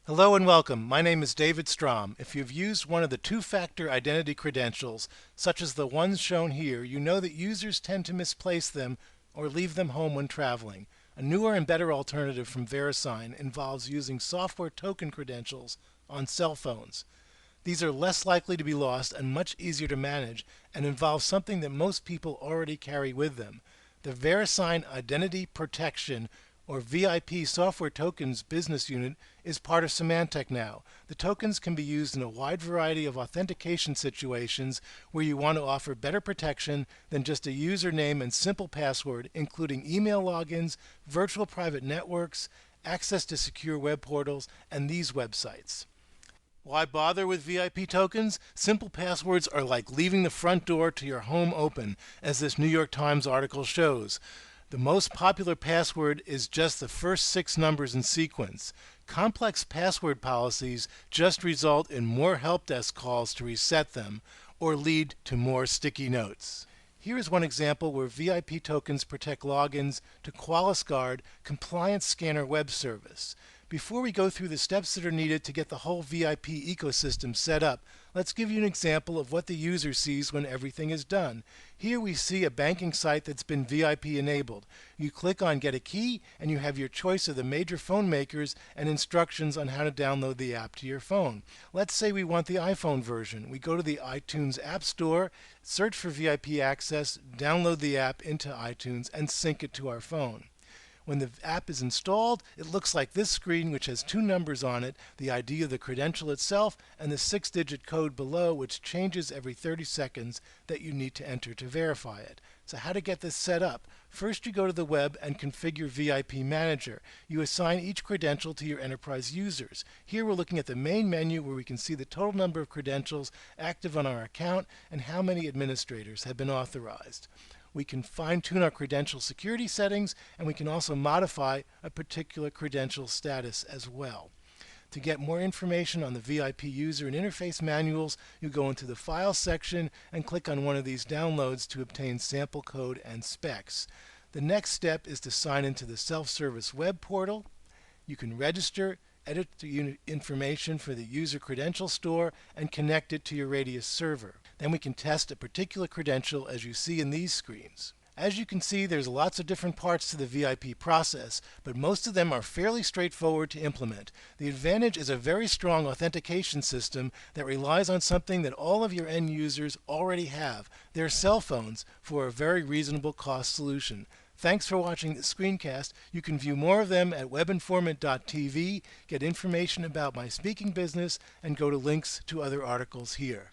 Hello and welcome. My name is David Strom. If you've used one of the two-factor identity credentials, such as the ones shown here, you know that users tend to misplace them or leave them home when traveling. A newer and better alternative from VeriSign involves using software token credentials on cell phones. These are less likely to be lost and much easier to manage and involve something that most people already carry with them. The VeriSign Identity Protection or VIP Software Tokens business unit is part of Symantec now. The tokens can be used in a wide variety of authentication situations where you want to offer better protection than just a username and simple password, including email logins, virtual private networks, access to secure web portals, and these websites. Why bother with VIP tokens? Simple passwords are like leaving the front door to your home open, as this New York Times article shows. The most popular password is just the first 6 numbers in sequence. Complex password policies just result in more help desk calls to reset them or lead to more sticky notes. Here is one example where VIP tokens protect logins to QualisGuard Compliance Scanner web service. Before we go through the steps that are needed to get the whole VIP ecosystem set up, let's give you an example of what the user sees when everything is done. Here we see a banking site that's been VIP enabled. You click on Get a Key and you have your choice of the major phone makers and instructions on how to download the app to your phone. Let's say we want the iPhone version. We go to the iTunes App Store, search for VIP Access, download the app into iTunes, and sync it to our phone. When the app is installed, it looks like this screen, which has 2 numbers on it, the ID of the credential itself, and the 6-digit code below, which changes every 30 seconds that you need to enter to verify it. So how to get this set up? First, you go to the web and configure VIP Manager. You assign each credential to your enterprise users. Here we're looking at the main menu where we can see the total number of credentials active on our account and how many administrators have been authorized. We can fine-tune our credential security settings, and we can also modify a particular credential status as well. To get more information on the VIP user and interface manuals, you go into the Files section and click on one of these downloads to obtain sample code and specs. The next step is to sign into the self-service web portal. You can register, edit the information for the user credential store, and connect it to your Radius server. Then we can test a particular credential as you see in these screens. As you can see, there's lots of different parts to the VIP process, but most of them are fairly straightforward to implement. The advantage is a very strong authentication system that relies on something that all of your end users already have, their cell phones, for a very reasonable cost solution. Thanks for watching this screencast. You can view more of them at webinformant.tv, get information about my speaking business, and go to links to other articles here.